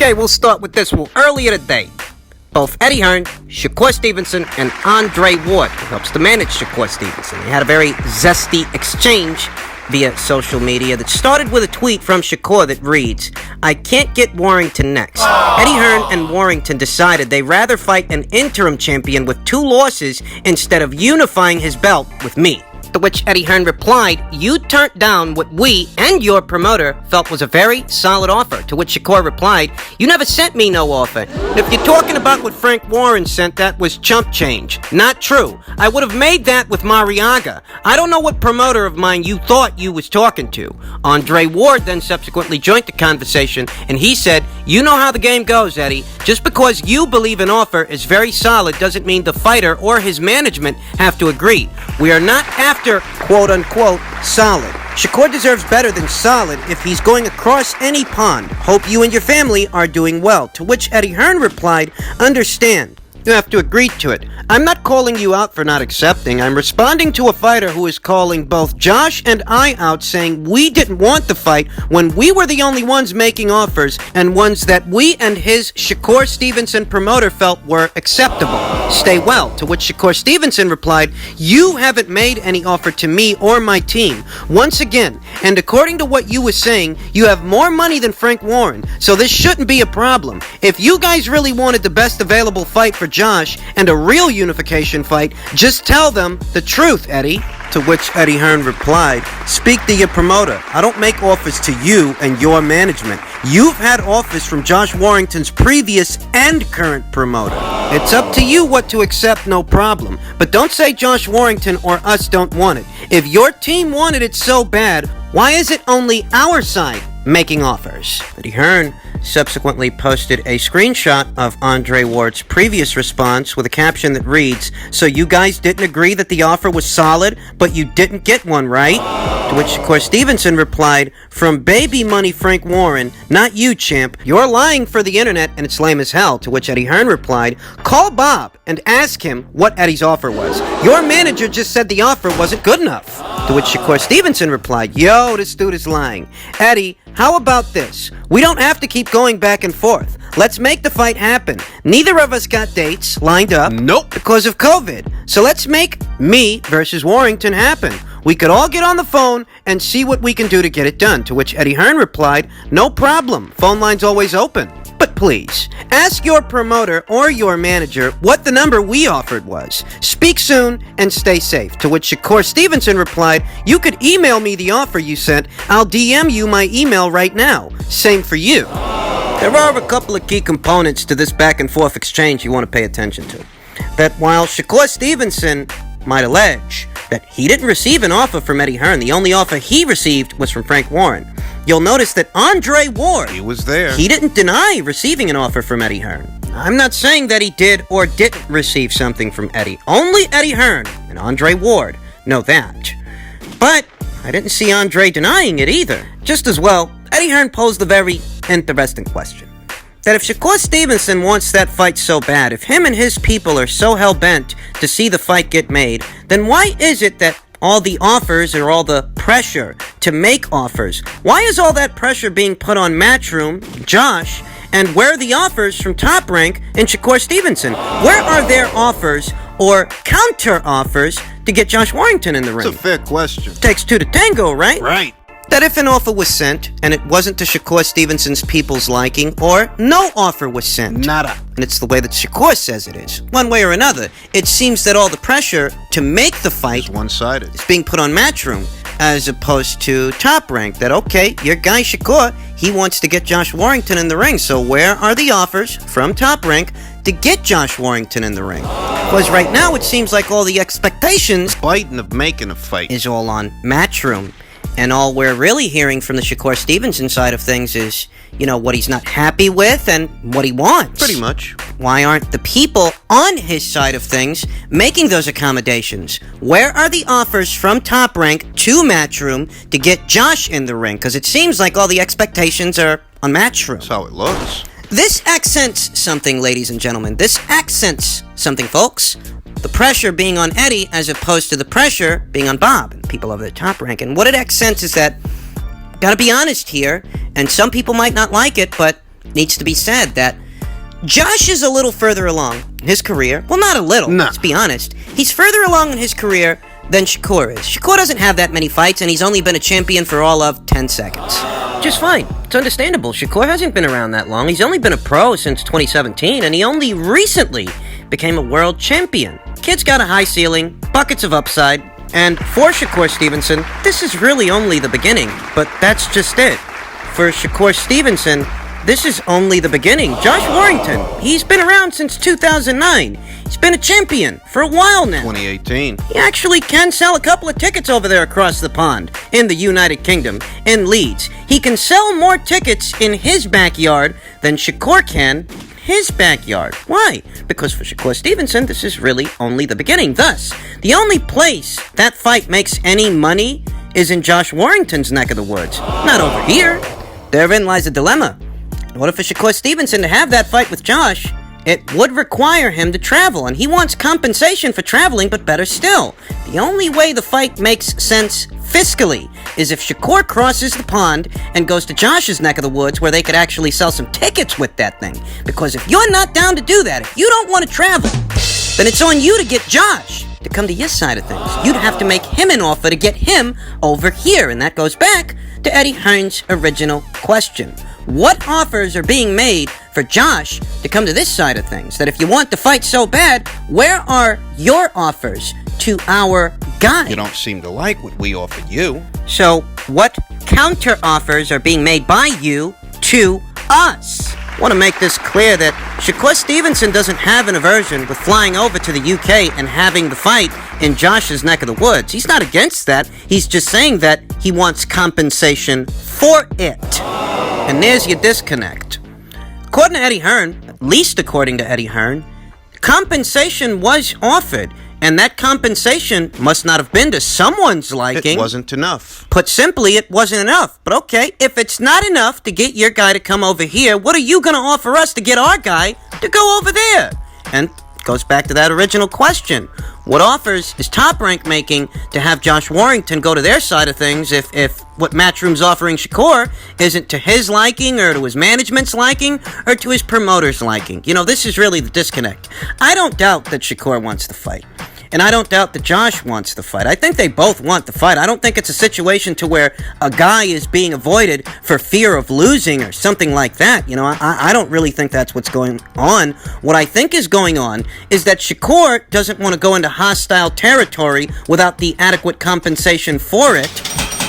Okay, we'll start with this one. Earlier today, both Eddie Hearn, Shakur Stevenson, and Andre Ward, who helps to manage Shakur Stevenson, they had a very zesty exchange via social media that started with a tweet from Shakur that reads, "I can't get Warrington next." Eddie Hearn and Warrington decided they'd rather fight an interim champion with 2 losses instead of unifying his belt with me. To which Eddie Hearn replied, "You turned down what we and your promoter felt was a very solid offer." To which Shakur replied, "You never sent me no offer. If you're talking about what Frank Warren sent, that was chump change. Not true. I would have made that with Mariaga. I don't know what promoter of mine you thought you was talking to." Andre Ward then subsequently joined the conversation, and he said, "You know how the game goes, Eddie. Just because you believe an offer is very solid doesn't mean the fighter or his management have to agree. We are not after quote-unquote solid. Shakur deserves better than solid if he's going across any pond. Hope you and your family are doing well." To which Eddie Hearn replied, "Understand. You have to agree to it. I'm not calling you out for not accepting. I'm responding to a fighter who is calling both Josh and I out, saying we didn't want the fight when we were the only ones making offers and ones that we and his Shakur Stevenson promoter felt were acceptable. Stay well." To which Shakur Stevenson replied, "You haven't made any offer to me or my team. Once again, and according to what you were saying, you have more money than Frank Warren, so this shouldn't be a problem. If you guys really wanted the best available fight for Josh and a real unification fight, just tell them the truth, Eddie." To which Eddie Hearn replied, "Speak to your promoter. I don't make offers to you and your management. You've had offers from Josh Warrington's previous and current promoter. It's up to you what to accept, no problem. But don't say Josh Warrington or us don't want it. If your team wanted it so bad, why is it only our side making offers?" Eddie Hearn subsequently posted a screenshot of Andre Ward's previous response with a caption that reads, "So you guys didn't agree that the offer was solid, but you didn't get one, right?" To which, of course, Stevenson replied, "From baby money Frank Warren, not you, champ. You're lying for the internet and it's lame as hell." To which Eddie Hearn replied, "Call Bob and ask him what Eddie's offer was. Your manager just said the offer wasn't good enough." To which Shakur Stevenson replied, "Yo, this dude is lying. Eddie, how about this? We don't have to keep going back and forth. Let's make the fight happen. Neither of us got dates lined up because of COVID. So let's make me versus Warrington happen. We could all get on the phone and see what we can do to get it done." To which Eddie Hearn replied, "No problem. Phone line's always open. But please, ask your promoter or your manager what the number we offered was. Speak soon and stay safe." To which Shakur Stevenson replied, "You could email me the offer you sent. I'll DM you my email right now. Same for you." There are a couple of key components to this back and forth exchange you want to pay attention to. That while Shakur Stevenson might allege that he didn't receive an offer from Eddie Hearn, the only offer he received was from Frank Warren. You'll notice that Andre Ward, he was there. He didn't deny receiving an offer from Eddie Hearn. I'm not saying that he did or didn't receive something from Eddie. Only Eddie Hearn and Andre Ward know that. But I didn't see Andre denying it either. Just as well, Eddie Hearn posed a very interesting question. That if Shakur Stevenson wants that fight so bad, if him and his people are so hell-bent to see the fight get made, then why is it that all the offers or all the pressure to make offers, why is all that pressure being put on Matchroom, Josh, and where are the offers from Top Rank and Shakur Stevenson? Where are their offers or counter offers to get Josh Warrington in the ring? It's a fair question. Takes 2 to tango, right? Right. That if an offer was sent and it wasn't to Shakur Stevenson's people's liking, or no offer was sent. Nada. And it's the way that Shakur says it is. One way or another, it seems that all the pressure to make the fight is one-sided. Is being put on Matchroom, as opposed to Top Rank. That, okay, your guy Shakur, he wants to get Josh Warrington in the ring, so where are the offers from Top Rank to get Josh Warrington in the ring? Because right now it seems like all the expectations Biting of making a fight is all on Matchroom. And all we're really hearing from the Shakur Stevenson side of things is, you know, what he's not happy with and what he wants. Pretty much. Why aren't the people on his side of things making those accommodations? Where are the offers from Top Rank to Matchroom to get Josh in the ring? Because it seems like all the expectations are on Matchroom. That's how it looks. This accents something, ladies and gentlemen. This accents something, folks. The pressure being on Eddie as opposed to the pressure being on Bob and people over the Top Rank. And what it accents is that, gotta be honest here, and some people might not like it, but needs to be said that Josh is a little further along in his career. Well, not a little, let's be honest. He's further along in his career than Shakur is. Shakur doesn't have that many fights, and he's only been a champion for all of 10 seconds. Just fine. It's understandable. Shakur hasn't been around that long. He's only been a pro since 2017, and he only recently became a world champion. Kid's got a high ceiling, buckets of upside, and for Shakur Stevenson, this is really only the beginning, but that's just it. For Shakur Stevenson, this is only the beginning. Josh Warrington, he's been around since 2009. He's been a champion for a while now. 2018. He actually can sell a couple of tickets over there across the pond in the United Kingdom, in Leeds. He can sell more tickets in his backyard than Shakur can in his backyard. Why? Because for Shakur Stevenson, this is really only the beginning. Thus, the only place that fight makes any money is in Josh Warrington's neck of the woods, not over here. Therein lies the dilemma. In order for Shakur Stevenson to have that fight with Josh, it would require him to travel, and he wants compensation for traveling, but better still, the only way the fight makes sense fiscally is if Shakur crosses the pond and goes to Josh's neck of the woods where they could actually sell some tickets with that thing. Because if you're not down to do that, if you don't want to travel, then it's on you to get Josh to come to your side of things. You'd have to make him an offer to get him over here, and that goes back to Eddie Hearn's original question. What offers are being made for Josh to come to this side of things? That if you want the fight so bad, where are your offers to our guy? You don't seem to like what we offered you. So, what counter offers are being made by you to us? I want to make this clear that Shakur Stevenson doesn't have an aversion with flying over to the UK and having the fight in Josh's neck of the woods. He's not against that. He's just saying that he wants compensation for it. And there's your disconnect. According to Eddie Hearn, at least according to Eddie Hearn, compensation was offered, and that compensation must not have been to someone's liking. It wasn't enough. Put simply, it wasn't enough. But okay, if it's not enough to get your guy to come over here, what are you going to offer us to get our guy to go over there? And it goes back to that original question. What offers is Top Rank making to have Josh Warrington go to their side of things if what Matchroom's offering Shakur isn't to his liking or to his management's liking or to his promoter's liking? You know, this is really the disconnect. I don't doubt that Shakur wants the fight. And I don't doubt that Josh wants the fight. I think they both want the fight. I don't think it's a situation to where a guy is being avoided for fear of losing or something like that. You know, I don't really think that's what's going on. What I think is going on is that Shakur doesn't want to go into hostile territory without the adequate compensation for it.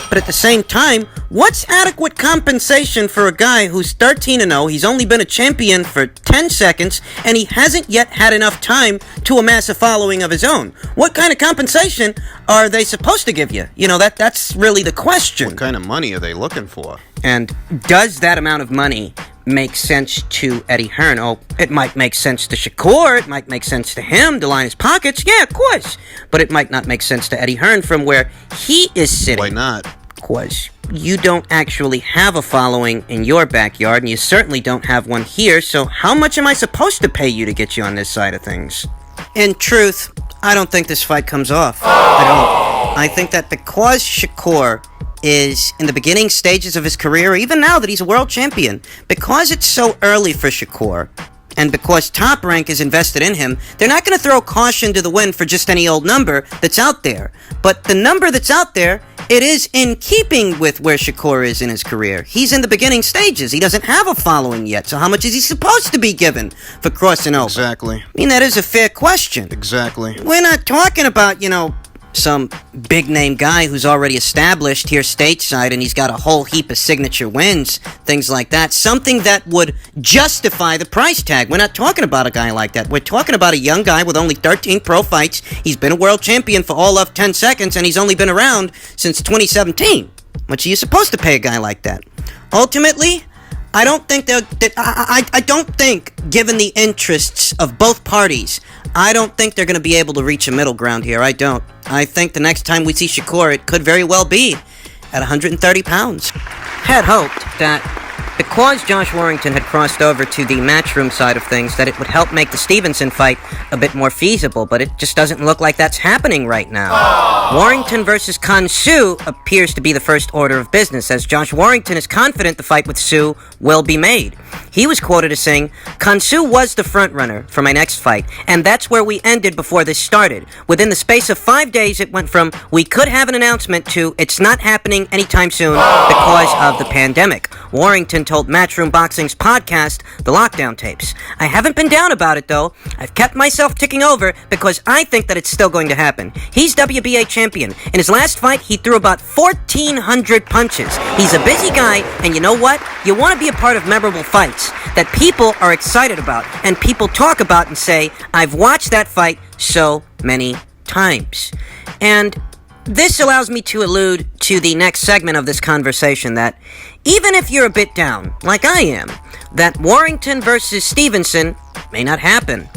But at the same time, what's adequate compensation for a guy who's 13-0, he's only been a champion for 10 seconds, and he hasn't yet had enough time to amass a following of his own? What kind of compensation are they supposed to give you? You know, that's really the question. What kind of money are they looking for? And does that amount of money make sense to Eddie Hearn? Oh, it might make sense to Shakur, it might make sense to him to line his pockets, yeah, of course. But it might not make sense to Eddie Hearn from where he is sitting. Why not? Because you don't actually have a following in your backyard, and you certainly don't have one here, so how much am I supposed to pay you to get you on this side of things? In truth, I don't think this fight comes off. I don't. I think that because Shakur is in the beginning stages of his career, even now that he's a world champion, because it's so early for Shakur, and because Top Rank is invested in him, they're not going to throw caution to the wind for just any old number that's out there. But the number that's out there, it is in keeping with where Shakur is in his career. He's in the beginning stages. He doesn't have a following yet, so how much is he supposed to be given for crossing over? Exactly. I mean, that is a fair question. Exactly. We're not talking about, you know, some big-name guy who's already established here stateside and he's got a whole heap of signature wins, things like that. Something that would justify the price tag. We're not talking about a guy like that. We're talking about a young guy with only 13 pro fights. He's been a world champion for all of 10 seconds, and he's only been around since 2017. How much are you supposed to pay a guy like that? Ultimately, I don't think I don't think, given the interests of both parties, I don't think they're going to be able to reach a middle ground here. I don't. I think the next time we see Shakur, it could very well be at 130 pounds. Had hoped that because Josh Warrington had crossed over to the Matchroom side of things, that it would help make the Stevenson fight a bit more feasible, but it just doesn't look like that's happening right now. Warrington versus Kansu appears to be the first order of business, as Josh Warrington is confident the fight with Sue will be made. he was quoted as saying, "Kansu was the frontrunner for my next fight, and that's where we ended before this started. Within the space of 5 days, it went from, we could have an announcement to, it's not happening anytime soon because of the pandemic." Warrington told Matchroom Boxing's podcast, The Lockdown Tapes. "I haven't been down about it, though. I've kept myself ticking over because I think that it's still going to happen. He's WBA champion. In his last fight, he threw about 1,400 punches. He's a busy guy, and you know what? You want to be a part of memorable fights that people are excited about and people talk about and say, I've watched that fight so many times." And this allows me to allude to the next segment of this conversation, that even if you're a bit down, like I am, that Warrington versus Stevenson may not happen.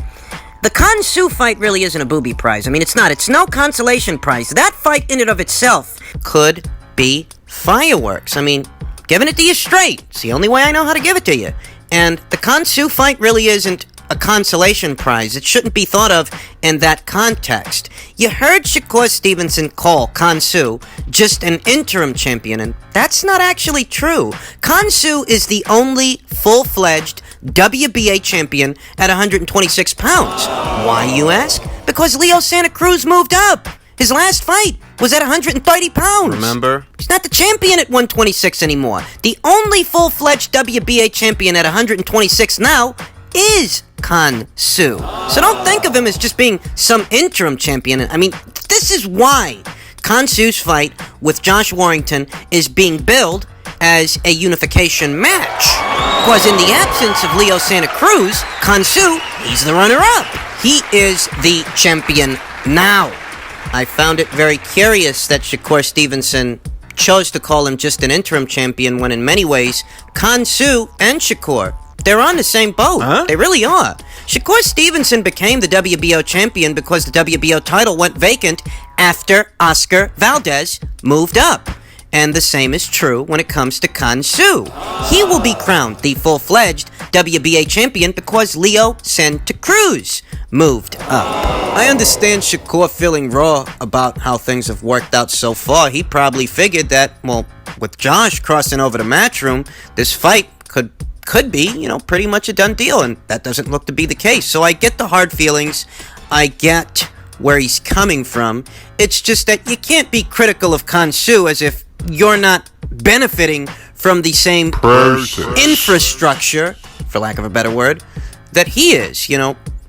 The Kansu fight really isn't a booby prize. I mean, it's not. It's no consolation prize. That fight in and of itself could be fireworks. I mean, giving it to you straight. It's the only way I know how to give it to you. And the Kansu fight really isn't a consolation prize. It shouldn't be thought of in that context. You heard Shakur Stevenson call Kansu just an interim champion, and that's not actually true. Kansu is the only full-fledged WBA champion at 126 pounds. Why, you ask? Because Leo Santa Cruz moved up. His last fight was at 130 pounds. Remember? He's not the champion at 126 anymore. The only full-fledged WBA champion at 126 now is Kansu. So don't think of him as just being some interim champion. I mean, this is why Kansu's fight with Josh Warrington is being billed as a unification match. Because in the absence of Leo Santa Cruz, Kansu, he's the runner-up. He is the champion now. I found it very curious that Shakur Stevenson chose to call him just an interim champion when in many ways, Kansu and Shakur, they're on the same boat. Huh? They really are. Shakur Stevenson became the WBO champion because the WBO title went vacant after Oscar Valdez moved up. And the same is true when it comes to Kansu. He will be crowned the full-fledged WBA champion because Leo Santa Cruz moved up. I understand Shakur feeling raw about how things have worked out so far. He probably figured that, well, with Josh crossing over to Matchroom, this fight could be, pretty much a done deal, and that doesn't look to be the case. So I get the hard feelings. I get where he's coming from. It's just that you can't be critical of Kansu as if you're not benefiting from the same infrastructure, for lack of a better word, that he is.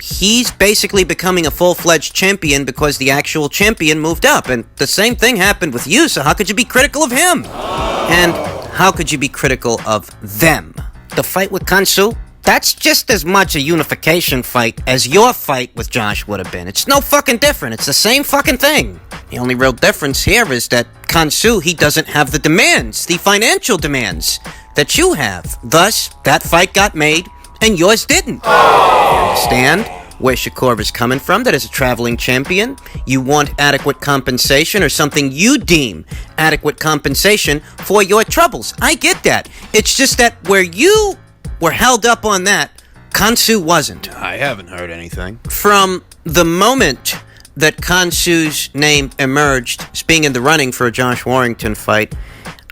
He's basically becoming a full-fledged champion because the actual champion moved up. And the same thing happened with you, so how could you be critical of him? And how could you be critical of them? The fight with Kansu, that's just as much a unification fight as your fight with Josh would have been. It's no fucking different. It's the same fucking thing. The only real difference here is that Kansu, he doesn't have the demands, the financial demands that you have. Thus, that fight got made and yours didn't. You understand where Shakur is coming from? That as a traveling champion, you want adequate compensation or something you deem adequate compensation for your troubles. I get that. It's just that where you were held up on that, Kansu wasn't. I haven't heard anything. From the moment that Kansu's name emerged as being in the running for a Josh Warrington fight,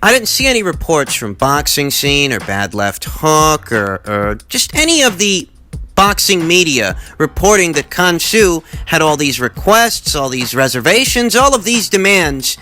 I didn't see any reports from Boxing Scene or Bad Left Hook or just any of the boxing media reporting that Kansu had all these requests, all these reservations, all of these demands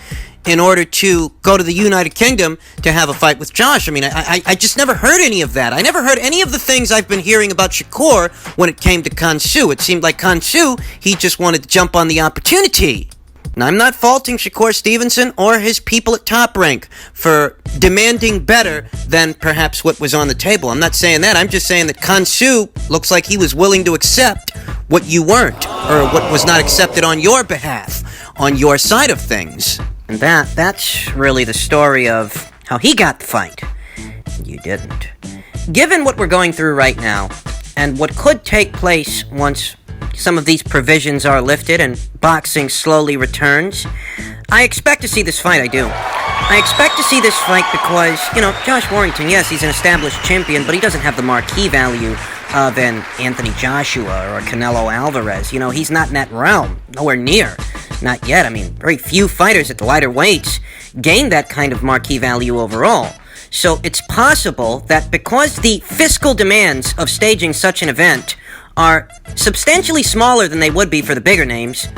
in order to go to the United Kingdom to have a fight with Josh. I mean, I just never heard any of that. I never heard any of the things I've been hearing about Shakur when it came to Kansu. It seemed like Kansu, he just wanted to jump on the opportunity. Now, I'm not faulting Shakur Stevenson or his people at Top Rank for demanding better than perhaps what was on the table. I'm not saying that. I'm just saying that Kansu looks like he was willing to accept what you weren't, or what was not accepted on your behalf, on your side of things. And that's really the story of how he got the fight. You didn't. Given what we're going through right now, and what could take place once some of these provisions are lifted and boxing slowly returns, I expect to see this fight, I do. I expect to see this fight because, Josh Warrington, yes, he's an established champion, but he doesn't have the marquee value of an Anthony Joshua or a Canelo Alvarez. He's not in that realm. Nowhere near. Not yet. I mean, very few fighters at the lighter weights gain that kind of marquee value overall. So it's possible that because the fiscal demands of staging such an event are substantially smaller than they would be for the bigger names,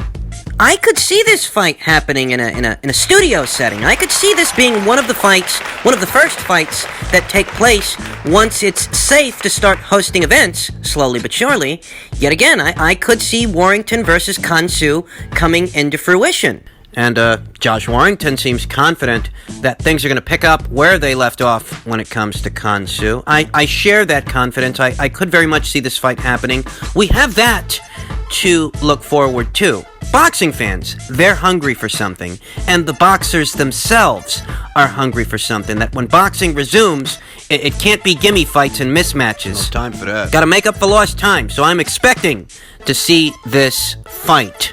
I could see this fight happening in a studio setting. I could see this being one of the first fights that take place once it's safe to start hosting events, slowly but surely. Yet again, I could see Warrington versus Kansu coming into fruition. And Josh Warrington seems confident that things are going to pick up where they left off when it comes to Kansu. I share that confidence. I could very much see this fight happening. We have that to look forward to. Boxing fans, they're hungry for something, and the boxers themselves are hungry for something. That when boxing resumes, it can't be gimme fights and mismatches. No time for that. Gotta make up for lost time, so I'm expecting to see this fight.